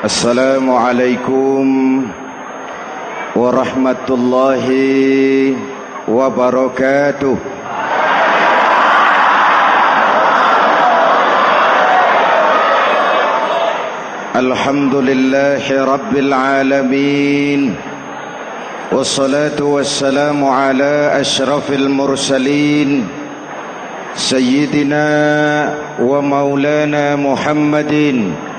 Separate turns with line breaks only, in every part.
Assalamualaikum warahmatullahi wabarakatuh. Alhamdulillahi rabbil alamin. Wassalatu wassalamu ala ashrafil mursalin Sayyidina wa maulana Muhammadin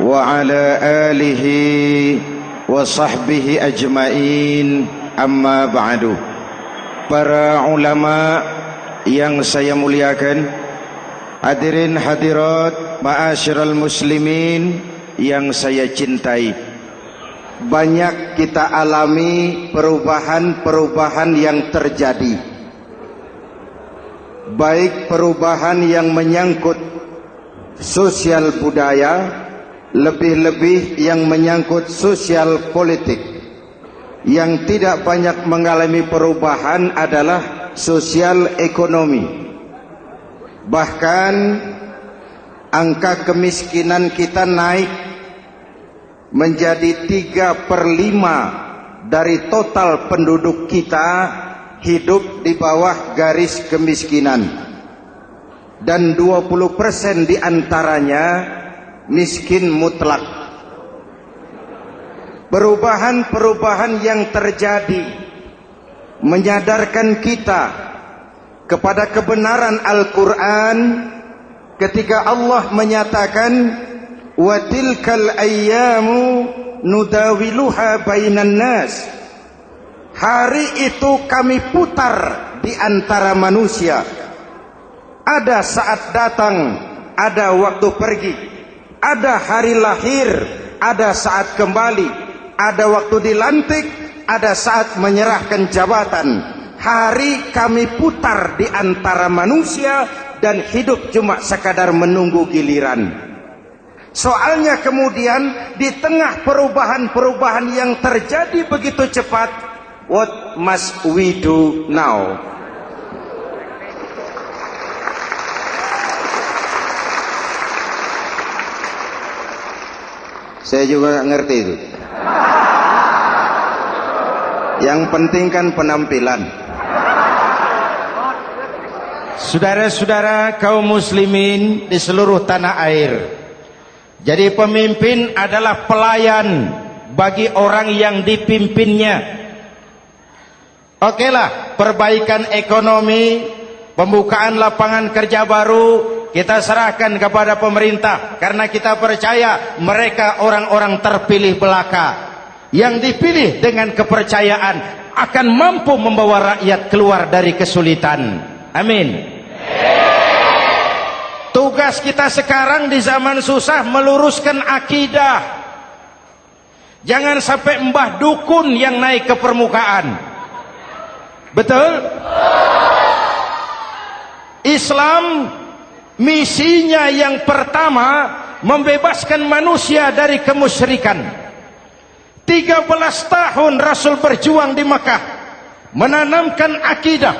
wa ala alihi wa sahbihi ajmain, amma ba'du. Para ulama yang saya muliakan, hadirin hadirat ma'asyiral muslimin yang saya cintai, banyak kita alami perubahan-perubahan yang terjadi, baik perubahan yang menyangkut sosial budaya, lebih-lebih yang menyangkut sosial politik. Yang tidak banyak mengalami perubahan adalah sosial ekonomi. Bahkan angka kemiskinan kita naik menjadi 3/5 dari total penduduk kita hidup di bawah garis kemiskinan, dan 20% diantaranya miskin mutlak. Perubahan-perubahan yang terjadi menyadarkan kita kepada kebenaran Al-Quran ketika Allah menyatakan wa tilkal ayyamu nudawiluha bainan nas. Hari itu kami putar di antara manusia. Ada saat datang, ada waktu pergi. Ada hari lahir, ada saat kembali, ada waktu dilantik, ada saat menyerahkan jabatan. Hari kami putar di antara manusia dan hidup cuma sekadar menunggu giliran. Soalnya kemudian di tengah perubahan-perubahan yang terjadi begitu cepat, what must we do now? Saya juga nggak ngerti itu. Yang penting kan penampilan. Saudara-saudara kaum muslimin di seluruh tanah air, jadi pemimpin adalah pelayan bagi orang yang dipimpinnya. Okelah, perbaikan ekonomi, pembukaan lapangan kerja baru kita serahkan kepada pemerintah, karena kita percaya mereka orang-orang terpilih belaka yang dipilih dengan kepercayaan akan mampu membawa rakyat keluar dari kesulitan. Amin. Tugas kita sekarang di zaman susah meluruskan akidah. Jangan sampai mbah dukun yang naik ke permukaan. Betul? Islam misinya yang pertama membebaskan manusia dari kemusyrikan. 13 tahun Rasul berjuang di Makkah, menanamkan akidah,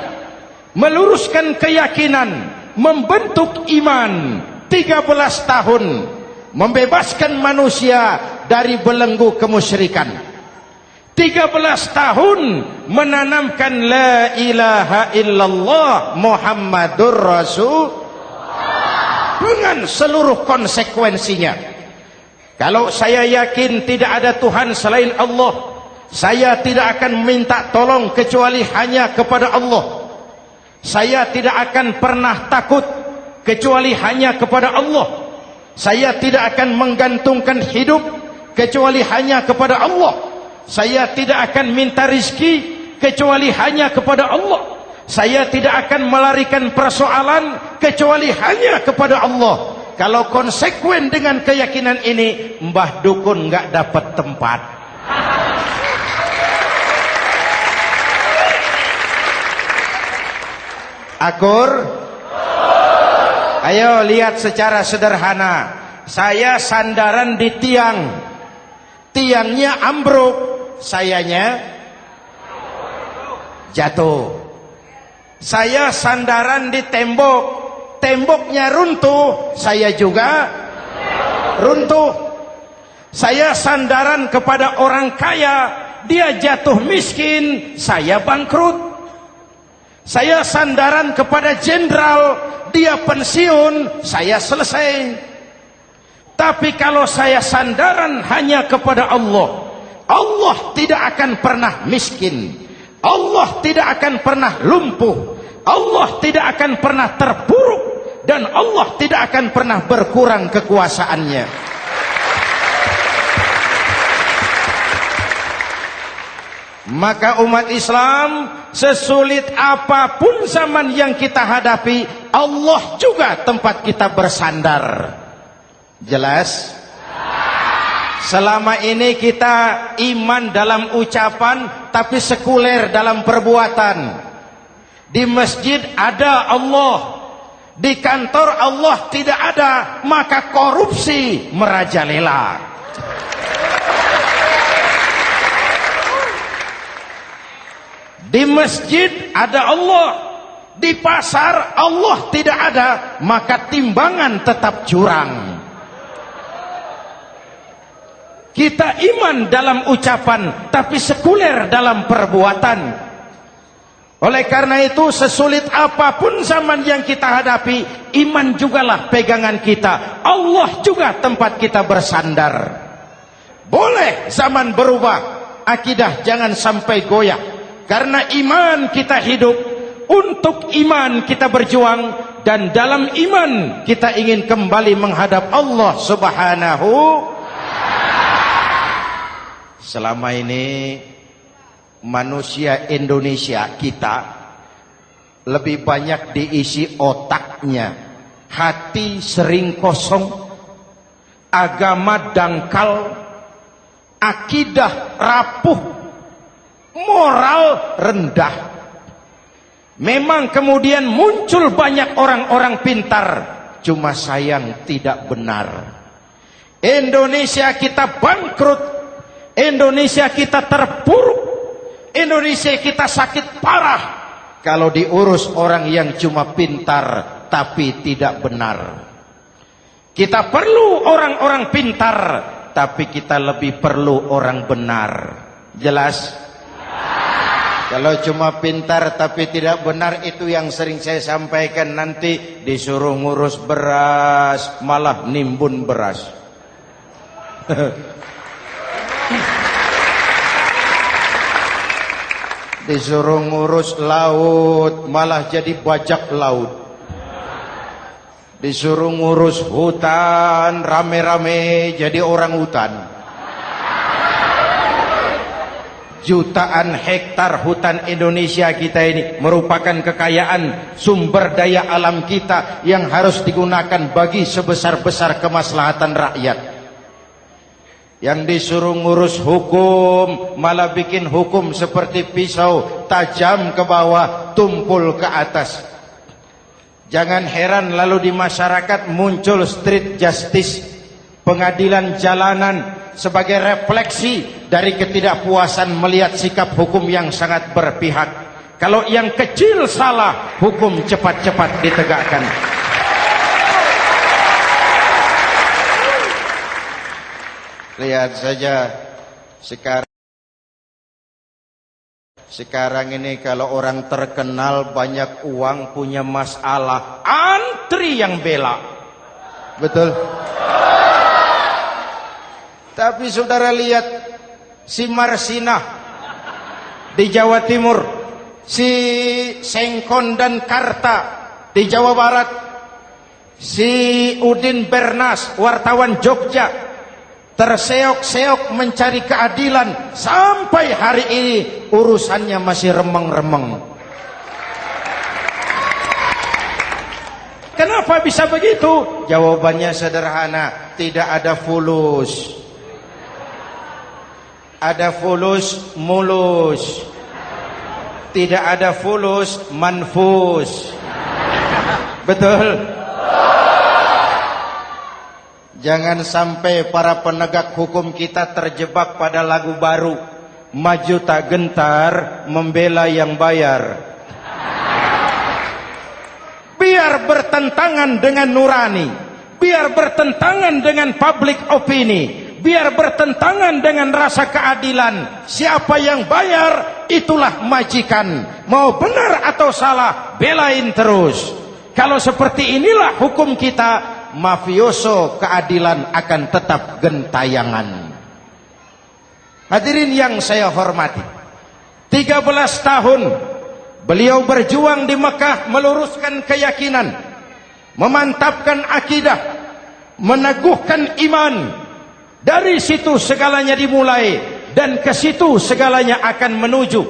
meluruskan keyakinan, membentuk iman. 13 tahun membebaskan manusia dari belenggu kemusyrikan. 13 tahun menanamkan la ilaha illallah Muhammadur Rasul dengan seluruh konsekuensinya. Kalau saya yakin tidak ada Tuhan selain Allah, saya tidak akan minta tolong kecuali hanya kepada Allah. Saya tidak akan pernah takut kecuali hanya kepada Allah. Saya tidak akan menggantungkan hidup kecuali hanya kepada Allah. Saya tidak akan minta rizki kecuali hanya kepada Allah. Saya tidak akan melarikan persoalan kecuali hanya kepada Allah. Kalau konsekuen dengan keyakinan ini, mbah dukun nggak dapat tempat. Akur? Ayo lihat secara sederhana. Saya sandaran di tiang, tiangnya ambruk, sayanya jatuh. Saya sandaran di tembok, temboknya runtuh, saya juga runtuh. Saya sandaran kepada orang kaya, dia jatuh miskin, saya bangkrut. Saya sandaran kepada jenderal, dia pensiun, saya selesai. Tapi kalau saya sandaran hanya kepada Allah, Allah tidak akan pernah miskin, Allah tidak akan pernah lumpuh, Allah tidak akan pernah terpuruk, dan Allah tidak akan pernah berkurang kekuasaannya. Maka umat Islam, sesulit apapun zaman yang kita hadapi, Allah juga tempat kita bersandar. Jelas? Selama ini kita iman dalam ucapan, tapi sekuler dalam perbuatan. Di masjid ada Allah, di kantor Allah tidak ada, maka korupsi merajalela. Di masjid ada Allah, di pasar Allah tidak ada, maka timbangan tetap curang. Kita iman dalam ucapan, tapi sekuler dalam perbuatan. Oleh karena itu, sesulit apapun zaman yang kita hadapi, iman jugalah pegangan kita. Allah juga tempat kita bersandar. Boleh zaman berubah, akidah jangan sampai goyah. Karena iman kita hidup, untuk iman kita berjuang, dan dalam iman kita ingin kembali menghadap Allah Subhanahu. Selama ini manusia Indonesia kita lebih banyak diisi otaknya, hati sering kosong, agama dangkal, akidah rapuh, moral rendah. Memang kemudian muncul banyak orang-orang pintar, cuma sayang tidak benar. Indonesia kita bangkrut, Indonesia kita terpuruk, Indonesia kita sakit parah kalau diurus orang yang cuma pintar tapi tidak benar. Kita perlu orang-orang pintar, tapi kita lebih perlu orang benar. Jelas? Kalau cuma pintar tapi tidak benar, itu yang sering saya sampaikan, nanti disuruh ngurus beras malah nimbun beras. Disuruh ngurus laut malah jadi bajak laut. Disuruh ngurus hutan rame-rame jadi orang hutan. Jutaan hektar hutan Indonesia kita ini merupakan kekayaan sumber daya alam kita yang harus digunakan bagi sebesar-besar kemaslahatan rakyat. Yang disuruh ngurus hukum malah bikin hukum seperti pisau, tajam ke bawah, tumpul ke atas. Jangan heran lalu di masyarakat muncul street justice, pengadilan jalanan, sebagai refleksi dari ketidakpuasan melihat sikap hukum yang sangat berpihak. Kalau yang kecil salah, hukum cepat-cepat ditegakkan. Lihat saja sekarang ini kalau orang terkenal banyak uang punya masalah, antri yang bela. Betul? Tapi saudara lihat si Marsinah di Jawa Timur, si Sengkon dan Karta di Jawa Barat, si Udin Bernas wartawan Jogja terseok-seok mencari keadilan, sampai hari ini urusannya masih remeng-remeng. Kenapa bisa begitu? Jawabannya sederhana, tidak ada fulus. Ada fulus mulus, tidak ada fulus manfus. Betul? Jangan sampai para penegak hukum kita terjebak pada lagu baru, maju tak gentar membela yang bayar. Biar bertentangan dengan nurani, biar bertentangan dengan public opini, biar bertentangan dengan rasa keadilan. Siapa yang bayar, itulah majikan. Mau benar atau salah, belain terus. Kalau seperti inilah hukum kita, mafioso keadilan akan tetap gentayangan. Hadirin yang saya hormati, 13 tahun beliau berjuang di Mekah, meluruskan keyakinan, memantapkan akidah, meneguhkan iman. Dari situ segalanya dimulai, dan ke situ segalanya akan menuju.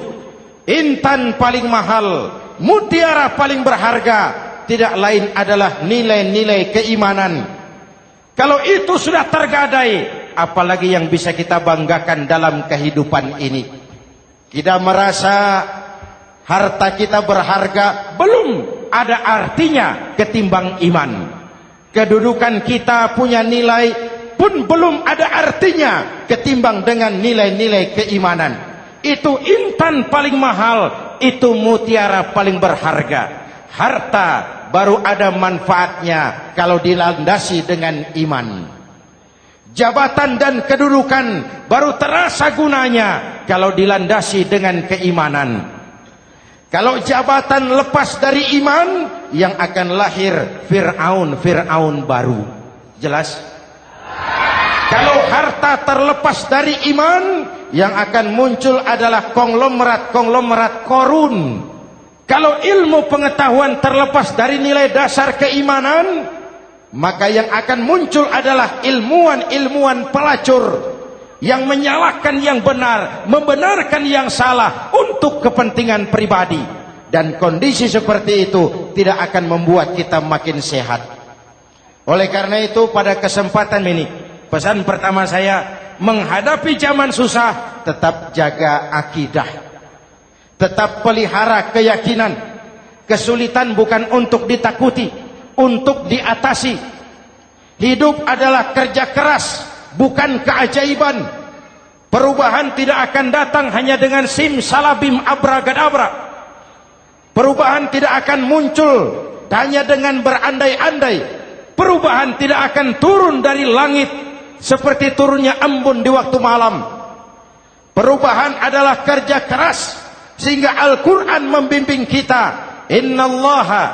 Intan paling mahal, mutiara paling berharga, tidak lain adalah nilai-nilai keimanan. Kalau itu sudah tergadai, apalagi yang bisa kita banggakan dalam kehidupan ini? Kita merasa harta kita berharga, belum ada artinya ketimbang iman. Kedudukan kita punya nilai pun belum ada artinya ketimbang dengan nilai-nilai keimanan. Itu intan paling mahal, itu mutiara paling berharga. Harta baru ada manfaatnya kalau dilandasi dengan iman. Jabatan dan kedudukan baru terasa gunanya kalau dilandasi dengan keimanan. Kalau jabatan lepas dari iman, yang akan lahir Fir'aun baru. Jelas? Kalau harta terlepas dari iman, yang akan muncul adalah konglomerat Korun. Kalau ilmu pengetahuan terlepas dari nilai dasar keimanan, maka yang akan muncul adalah ilmuwan pelacur yang menyalahkan yang benar, membenarkan yang salah untuk kepentingan pribadi. Dan kondisi seperti itu tidak akan membuat kita makin sehat. Oleh karena itu, pada kesempatan ini, pesan pertama saya, menghadapi zaman susah, tetap jaga akidah. Tetap pelihara keyakinan. Kesulitan bukan untuk ditakuti, untuk diatasi. Hidup adalah kerja keras, bukan keajaiban. Perubahan tidak akan datang hanya dengan simsalabim abragadabra. Perubahan tidak akan muncul hanya dengan berandai-andai. Perubahan tidak akan turun dari langit seperti turunnya embun di waktu malam. Perubahan adalah kerja keras. Sehingga Al-Quran membimbing kita, innallaha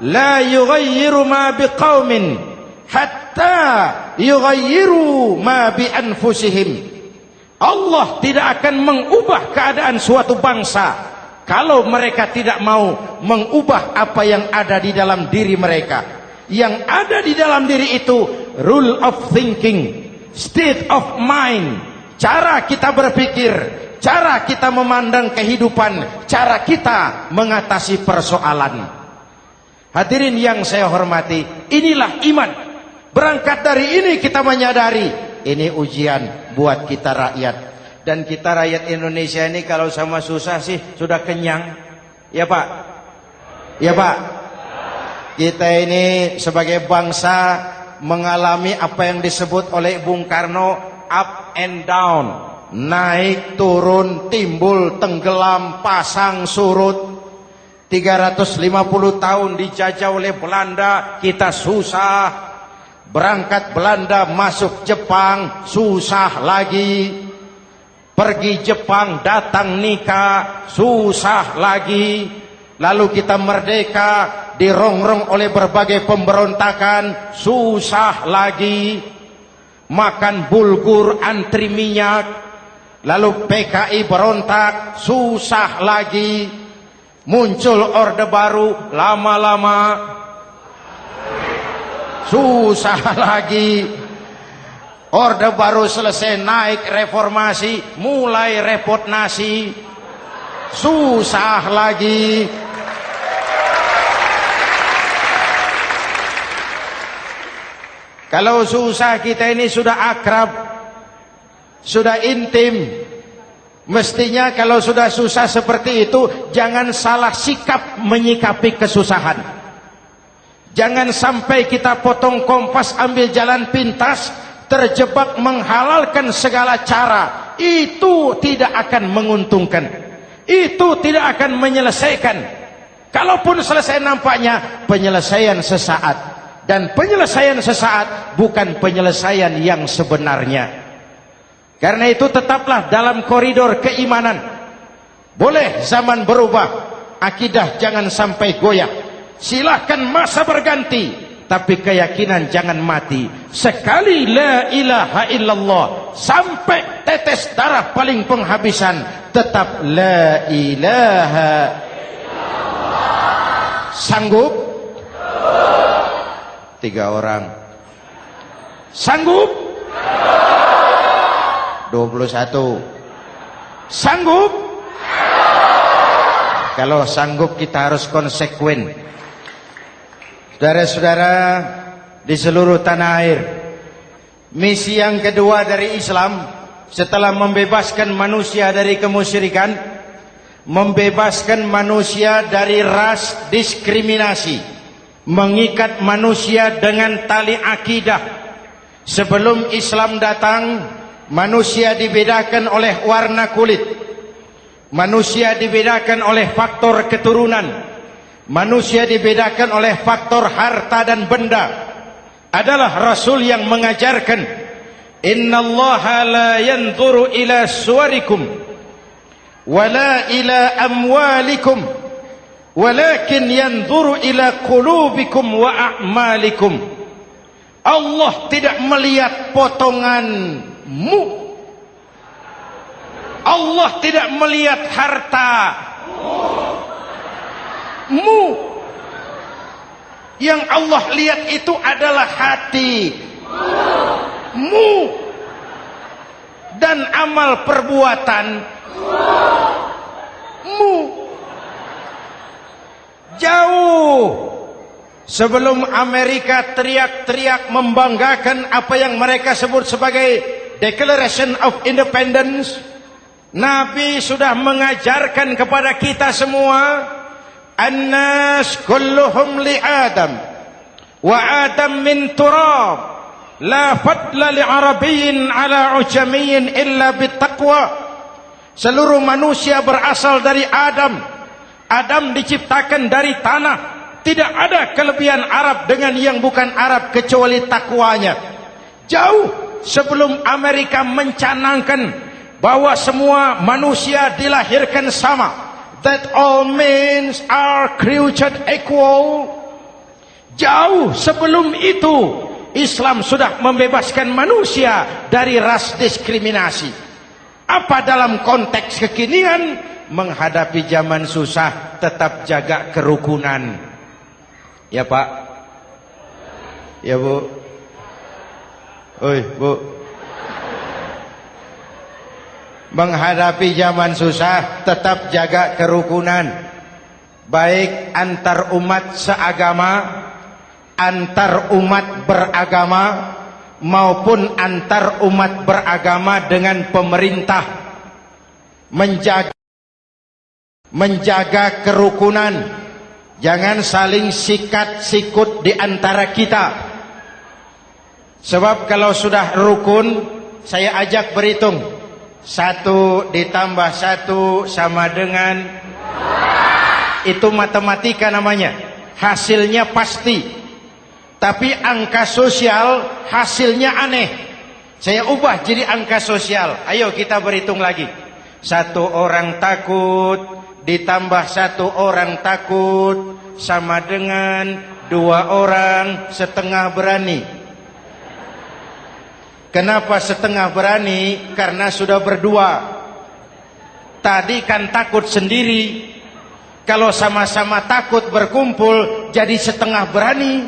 la yughayyiru ma biqaumin hatta yughayyiru ma bi anfusihim. Allah tidak akan mengubah keadaan suatu bangsa kalau mereka tidak mau mengubah apa yang ada di dalam diri mereka. Yang ada di dalam diri itu rule of thinking, state of mind, cara kita berpikir, cara kita memandang kehidupan, cara kita mengatasi persoalan. Hadirin yang saya hormati, inilah iman. Berangkat dari ini kita menyadari, ini ujian buat kita rakyat. Dan kita rakyat Indonesia ini kalau sama susah sih sudah kenyang. Ya Pak? Ya Pak? Kita ini sebagai bangsa mengalami apa yang disebut oleh Bung Karno up and down. Naik, turun, timbul, tenggelam, pasang, surut. 350 tahun dijajah oleh Belanda, kita susah. Berangkat Belanda, masuk Jepang, susah lagi. Pergi Jepang, datang nikah, susah lagi. Lalu kita merdeka, dirongrong oleh berbagai pemberontakan, susah lagi. Makan bulgur, antri minyak. Lalu PKI berontak, susah lagi. Muncul orde baru, lama-lama susah lagi. Orde baru selesai, naik reformasi, mulai repot nasi, susah lagi. Kalau susah kita ini sudah akrab, sudah intim. Mestinya kalau sudah susah seperti itu, jangan salah sikap menyikapi kesusahan. Jangan sampai kita potong kompas, ambil jalan pintas, terjebak menghalalkan segala cara. Itu tidak akan menguntungkan. Itu tidak akan menyelesaikan. Kalaupun selesai nampaknya penyelesaian sesaat. Dan penyelesaian sesaat bukan penyelesaian yang sebenarnya. Karena itu tetaplah dalam koridor keimanan. Boleh zaman berubah, akidah jangan sampai goyah. Silahkan masa berganti, tapi keyakinan jangan mati. Sekali la ilaha illallah, sampai tetes darah paling penghabisan, tetap la ilaha illallah. Sanggup? 3 orang. Sanggup? 21. Sanggup? Kalau sanggup kita harus konsekuen. Saudara-saudara di seluruh tanah air, misi yang kedua dari Islam setelah membebaskan manusia dari kemusyrikan, membebaskan manusia dari ras diskriminasi, mengikat manusia dengan tali akidah. Sebelum Islam datang, manusia dibedakan oleh warna kulit, manusia dibedakan oleh faktor keturunan, manusia dibedakan oleh faktor harta dan benda. Adalah Rasul yang mengajarkan, innallaha la yanzuru ila suwarikum wala ila amwalikum walakin yanzuru ila qulubikum wa a'malikum. Allah tidak melihat potonganmu, Allah tidak melihat hartamu. Yang Allah lihat itu adalah hatimu dan amal perbuatanmu. Jauh sebelum Amerika teriak-teriak membanggakan apa yang mereka sebut sebagai Declaration of Independence, Nabi sudah mengajarkan kepada kita semua, annas kulluhum li Adam wa Adam min turab, la fadla li arabiyyin ala ujamiyyin illa bittaqwa. Seluruh manusia berasal dari Adam. Adam diciptakan dari tanah. Tidak ada kelebihan Arab dengan yang bukan Arab kecuali takwanya. Jauh sebelum Amerika mencanangkan bahwa semua manusia dilahirkan sama, that all men are created equal. Jauh sebelum itu Islam sudah membebaskan manusia dari ras diskriminasi. Apa dalam konteks kekinian menghadapi zaman susah tetap jaga kerukunan? Ya Pak, ya Bu, oi Bu. Menghadapi zaman susah tetap jaga kerukunan, baik antar umat seagama, antar umat beragama, maupun antar umat beragama dengan pemerintah. Menjaga kerukunan. Jangan saling sikat sikut di antara kita. Sebab kalau sudah rukun, saya ajak berhitung. 1 ditambah 1 sama dengan, itu matematika namanya. Hasilnya pasti. Tapi angka sosial hasilnya aneh. Saya ubah jadi angka sosial. Ayo kita berhitung lagi. 1 orang takut ditambah 1 orang takut sama dengan 2 orang setengah berani. Kenapa setengah berani? Karena sudah berdua. Tadi kan takut sendiri. Kalau sama-sama takut berkumpul jadi setengah berani.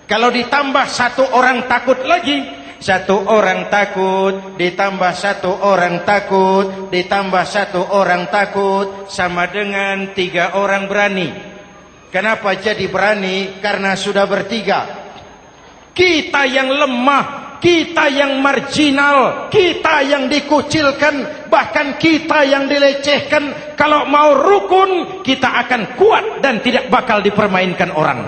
Kalau ditambah 1 orang takut lagi, 1 orang takut ditambah 1 orang takut ditambah 1 orang takut sama dengan 3 orang berani. Kenapa jadi berani? Karena sudah bertiga. Kita yang lemah, kita yang marginal, kita yang dikucilkan, bahkan kita yang dilecehkan, kalau mau rukun kita akan kuat dan tidak bakal dipermainkan orang.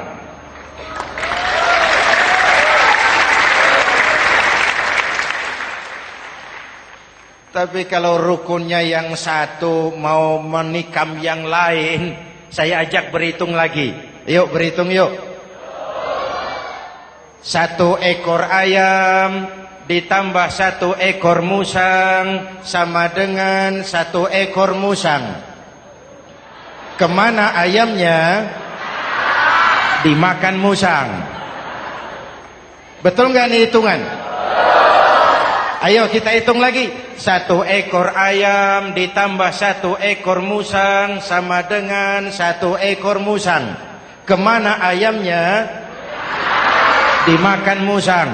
Tapi kalau rukunnya yang satu mau menikam yang lain, saya ajak berhitung lagi. Yuk berhitung yuk. 1 ekor ayam ditambah 1 ekor musang sama dengan 1 ekor musang. Kemana ayamnya? Dimakan musang. Betul nggak nih hitungan? Ayo kita hitung lagi. 1 ekor ayam ditambah 1 ekor musang sama dengan 1 ekor musang. Kemana ayamnya? Dimakan musang.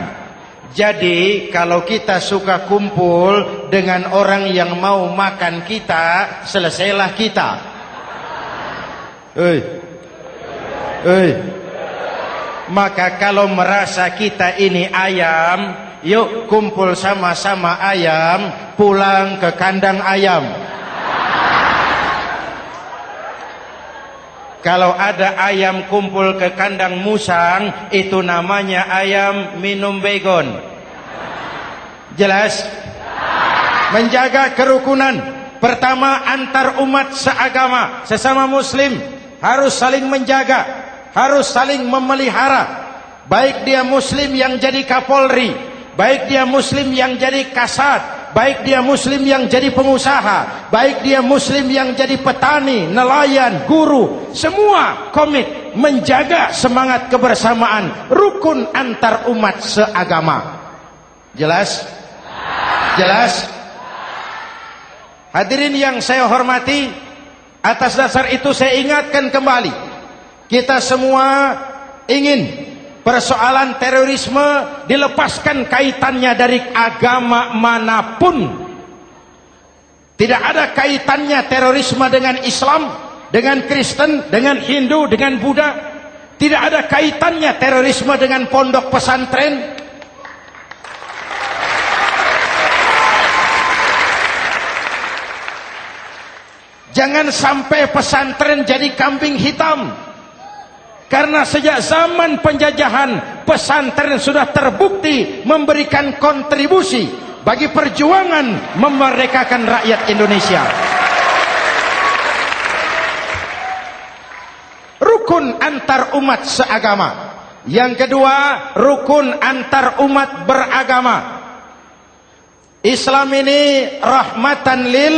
Jadi kalau kita suka kumpul dengan orang yang mau makan kita, selesailah kita. Maka kalau merasa kita ini ayam, yuk kumpul sama-sama ayam, pulang ke kandang ayam. Kalau ada ayam kumpul ke kandang musang, itu namanya ayam minum baygon. Jelas? Menjaga kerukunan. Pertama, antar umat seagama, sesama muslim harus saling menjaga, harus saling memelihara. Baik dia muslim yang jadi kapolri, baik dia muslim yang jadi kasat, baik dia muslim yang jadi pengusaha, baik dia muslim yang jadi petani, nelayan, guru, semua komit menjaga semangat kebersamaan, rukun antar umat seagama. Jelas? Jelas? Hadirin yang saya hormati, atas dasar itu saya ingatkan kembali, kita semua ingin persoalan terorisme dilepaskan kaitannya dari agama manapun. Tidak ada kaitannya terorisme dengan Islam, dengan Kristen, dengan Hindu, dengan Buddha. Tidak ada kaitannya terorisme dengan pondok pesantren. Jangan sampai pesantren jadi kambing hitam. Karena sejak zaman penjajahan, pesantren sudah terbukti memberikan kontribusi bagi perjuangan memerdekakan rakyat Indonesia. Rukun antar umat seagama. Yang kedua, rukun antar umat beragama. Islam ini rahmatan lil.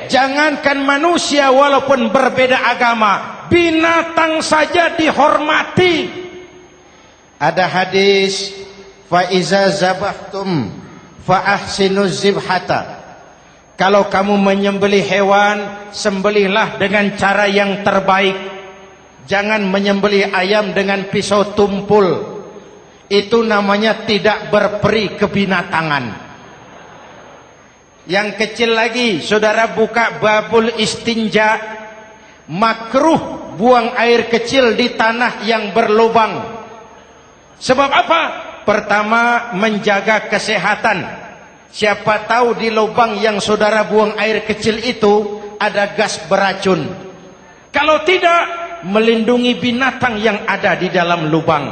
Jangankan manusia walaupun berbeda agama, binatang saja dihormati. Ada hadis, fa iza zabahtum fa ahsinuz zibhata. Kalau kamu menyembelih hewan, sembelihlah dengan cara yang terbaik. Jangan menyembelih ayam dengan pisau tumpul. Itu namanya tidak berperi kebinatangan. Yang kecil lagi, saudara buka babul istinja, makruh buang air kecil di tanah yang berlubang. Sebab apa? Pertama, menjaga kesehatan. Siapa tahu di lubang yang saudara buang air kecil itu ada gas beracun. Kalau tidak, melindungi binatang yang ada di dalam lubang.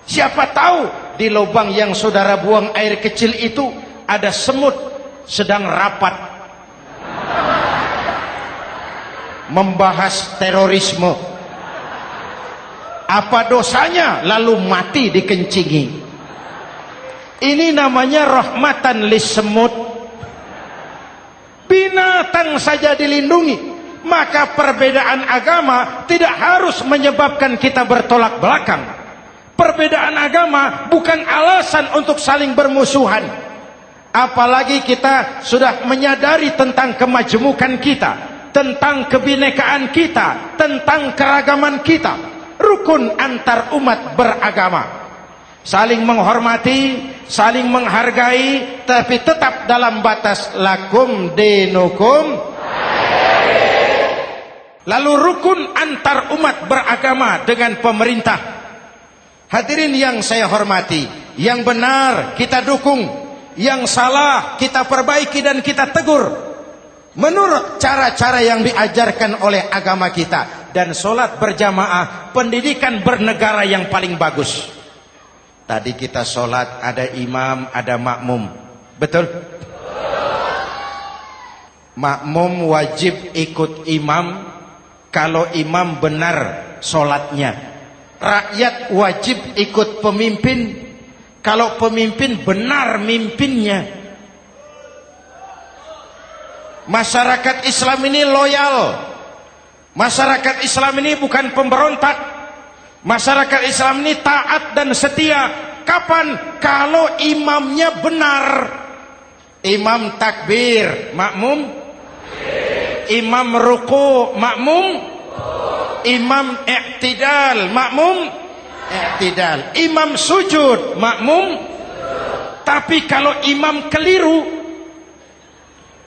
Siapa tahu di lubang yang saudara buang air kecil itu ada semut sedang rapat membahas terorisme. Apa dosanya lalu mati dikencingi? Ini namanya rahmatan lis semut. Binatang saja dilindungi. Maka perbedaan agama tidak harus menyebabkan kita bertolak belakang. Perbedaan agama bukan alasan untuk saling bermusuhan. Apalagi kita sudah menyadari tentang kemajmukan kita, tentang kebinekaan kita, tentang keragaman kita. Rukun antar umat beragama. Saling menghormati, saling menghargai, tapi tetap dalam batas lakum dinukum. Lalu rukun antar umat beragama dengan pemerintah. Hadirin yang saya hormati, yang benar kita dukung, yang salah kita perbaiki dan kita tegur menurut cara-cara yang diajarkan oleh agama kita. Dan sholat berjamaah, pendidikan bernegara yang paling bagus. Tadi kita sholat ada imam, ada makmum, betul? Makmum wajib ikut imam kalau imam benar sholatnya. Rakyat wajib ikut pemimpin kalau pemimpin benar mimpinnya. Masyarakat Islam ini loyal. Masyarakat Islam ini bukan pemberontak. Masyarakat Islam ini taat dan setia. Kapan? Kalau imamnya benar. Imam takbir, makmum. Imam ruku, makmum. Imam i'tidal, makmum. I'tidal. Imam sujud, makmum. Tapi kalau imam keliru,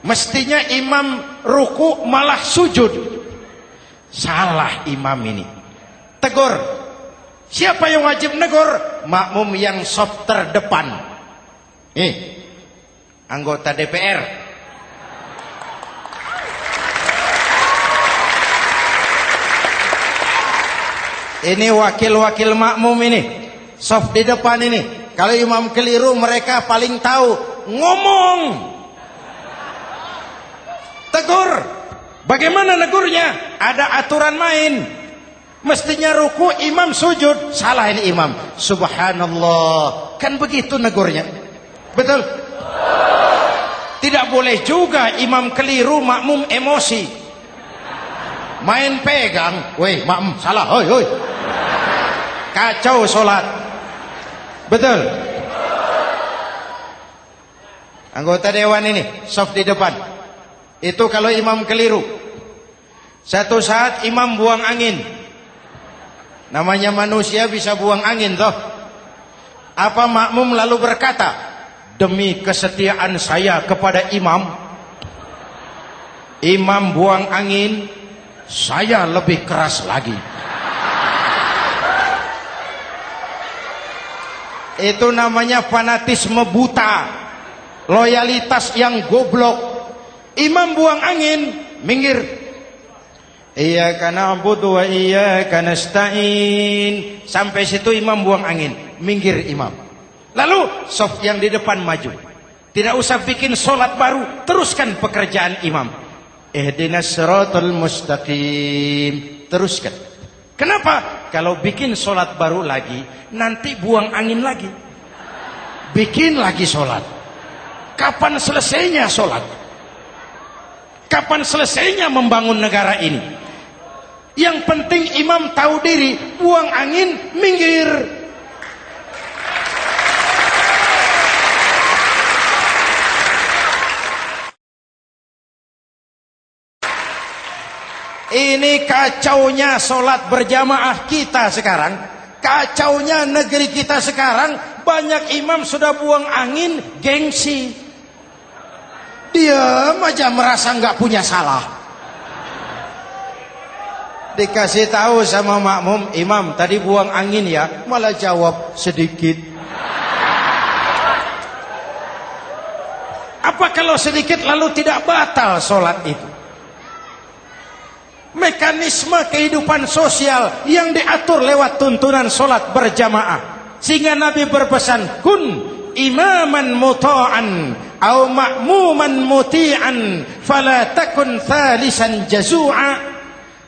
mestinya imam ruku malah sujud. Salah imam ini. Tegur. Siapa yang wajib negur? Makmum yang sop terdepan. Anggota DPR. Ini wakil-wakil makmum ini, sop di depan ini. Kalau imam keliru, mereka paling tahu. Ngomong. Tegur. Bagaimana negurnya? Ada aturan main. Mestinya ruku, imam sujud. Salah ini imam. Subhanallah. Kan begitu negurnya. Betul? Tidak boleh juga imam keliru, makmum emosi. Main pegang. Weh, makmum salah. Hoi, hoi. Kacau sholat. Betul? Anggota dewan ini, soft di depan. Itu kalau imam keliru. Satu saat imam buang angin. Namanya manusia bisa buang angin toh. Apa makmum lalu berkata, demi kesetiaan saya kepada imam, imam buang angin, saya lebih keras lagi. Itu namanya fanatisme buta, loyalitas yang goblok. Imam buang angin, minggir. Iyyaka na'budu wa iyyaka nasta'in. Sampai situ imam buang angin, minggir imam. Lalu sof yang di depan maju. Tidak usah bikin solat baru, teruskan pekerjaan imam. Ihdinas siratal mustaqim. Teruskan. Kenapa? Kalau bikin solat baru lagi, nanti buang angin lagi. Bikin lagi solat. Kapan selesainya solat? Kapan selesainya membangun negara ini? Yang penting imam tahu diri, buang angin, minggir. Ini kacaunya solat berjamaah kita sekarang. Kacaunya negeri kita sekarang. Banyak imam sudah buang angin, gengsi. Diam aja merasa nggak punya salah. Dikasih tahu sama makmum, imam tadi buang angin ya, malah jawab sedikit. Apa kalau sedikit lalu tidak batal solat itu? Mekanisme kehidupan sosial yang diatur lewat tuntunan solat berjamaah. Sehingga Nabi berpesan, kun imaman muta'an au ma'muman muti'an fala takun thalisan jazu'a.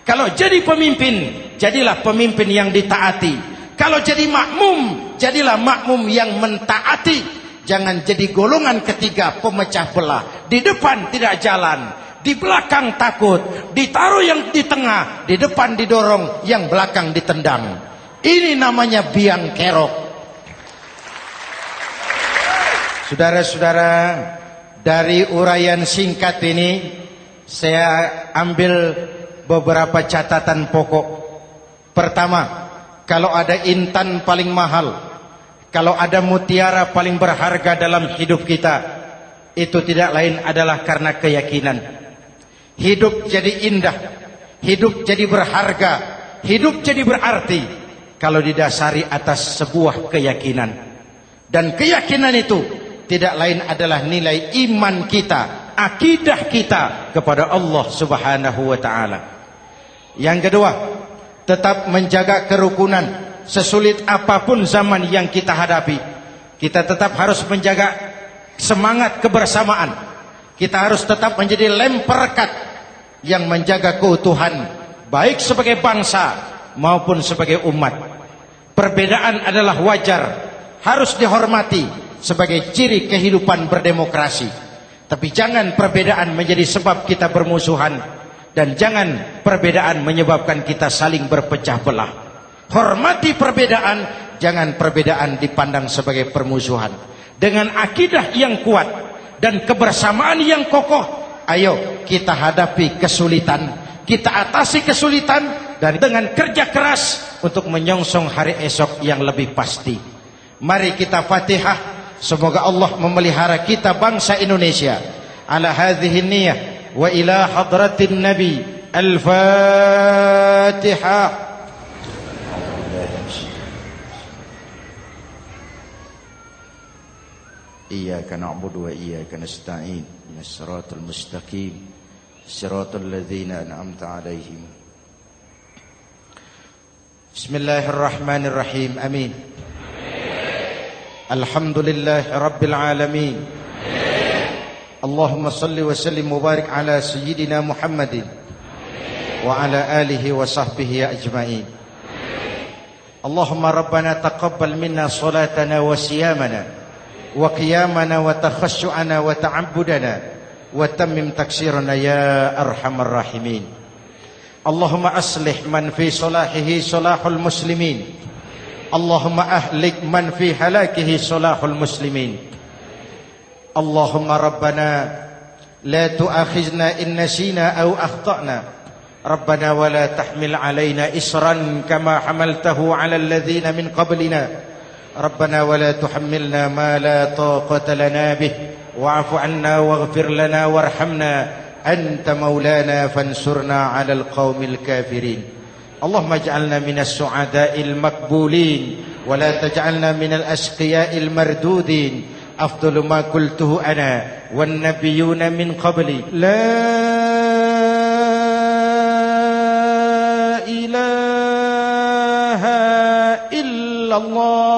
Kalau jadi pemimpin, jadilah pemimpin yang ditaati. Kalau jadi makmum, jadilah makmum yang mentaati. Jangan jadi golongan ketiga pemecah belah. Di depan tidak jalan, di belakang takut, ditaruh yang di tengah, di depan didorong, yang belakang ditendang. Ini namanya biang kerok. Saudara-saudara, dari uraian singkat ini saya ambil beberapa catatan pokok. Pertama, kalau ada intan paling mahal, kalau ada mutiara paling berharga dalam hidup kita, itu tidak lain adalah karena keyakinan. Hidup jadi indah, hidup jadi berharga, hidup jadi berarti kalau didasari atas sebuah keyakinan. Dan keyakinan itu tidak lain adalah nilai iman kita, akidah kita kepada Allah Subhanahu wa taala. Yang kedua, tetap menjaga kerukunan. Sesulit apapun zaman yang kita hadapi, kita tetap harus menjaga semangat kebersamaan. Kita harus tetap menjadi lem perekat yang menjaga keutuhan, baik sebagai bangsa maupun sebagai umat. Perbedaan adalah wajar, harus dihormati sebagai ciri kehidupan berdemokrasi. Tapi jangan perbedaan menjadi sebab kita bermusuhan, dan jangan perbedaan menyebabkan kita saling berpecah belah. Hormati perbedaan, jangan perbedaan dipandang sebagai permusuhan. Dengan akidah yang kuat dan kebersamaan yang kokoh, ayo kita hadapi kesulitan, kita atasi kesulitan, dan dengan kerja keras untuk menyongsong hari esok yang lebih pasti. Mari kita Fatihah, semoga Allah memelihara kita bangsa Indonesia ala hadhihi niyyah wa ila hadratin nabi. Al-Fatihah. Iyyaka na'budu wa iyyaka nasta'in. Ihdinas siratal mustaqim. Siratal ladzina an'amta 'alaihim. Bismillahirrahmanirrahim. Amin. Alhamdulillahi rabbil alamin. Allahumma salli wa sallim wa barik ala sayyidina Muhammadin wa ala alihi wa sahbihi ajma'in. Allahumma rabbana taqabbal minna salatana wa siyamana wa qiyamana wa takhashu'ana wa ta'abbudana wa tammim taksirana ya arhamar rahimin. Allahumma aslih man fi salahihi salahul muslimin. Allahumma ahlik man fi halakihi salahul muslimin. Allahumma rabbana la tu'akhizna in nasina aw akhtana. Rabbana wa la tahmil alaina isran kama hamaltahu ala alladhina min qablina. Rabbana wa la tuhammilna ma la taqata lana bih wa'fu 'anna waghfir lana warhamna anta maulana fansurna 'alal qaumil kafirin. Allahumma ij'alna minas su'ada'il maqbulin wa la taj'alna minal ashqiya'il mardudin. Afdalu ma qultuhu ana wan nabiyyuna min qabli. La ilaha illallah.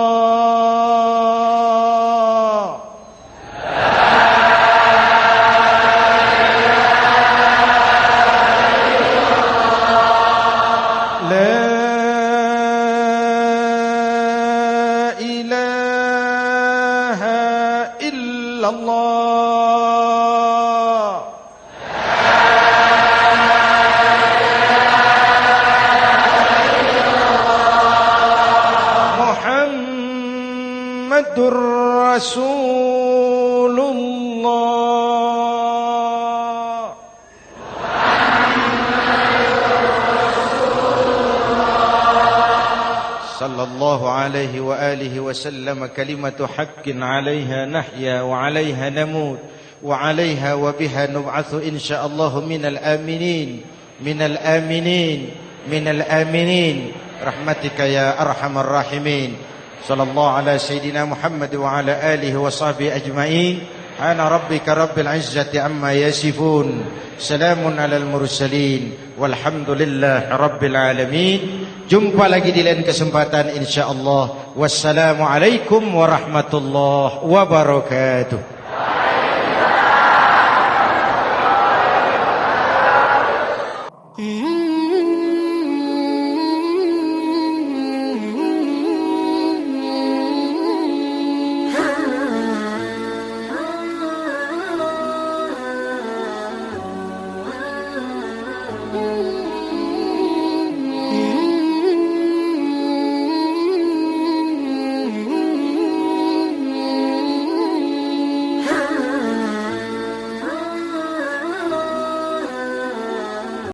Rasulullah. Sallallahu alaihi wa alihi wa sallam. Kalimatu haqqin 'alaiha nahya wa 'alaiha namut wa 'alaiha wa biha nub'atsu insyaallah minal aminin minal aminin minal aminin rahmatika ya arhamar rahimin. Sallallahu ala sayyidina Muhammad wa ala alihi wa sahbihi ajma'in. Ana rabbika rabbil izzati amma yasifun. Salamun alal mursalin. Walhamdulillahi rabbil alamin. Jumpa lagi di lain kesempatan insyaallah. Wassalamualaikum warahmatullahi wabarakatuh.
Mm-hmm.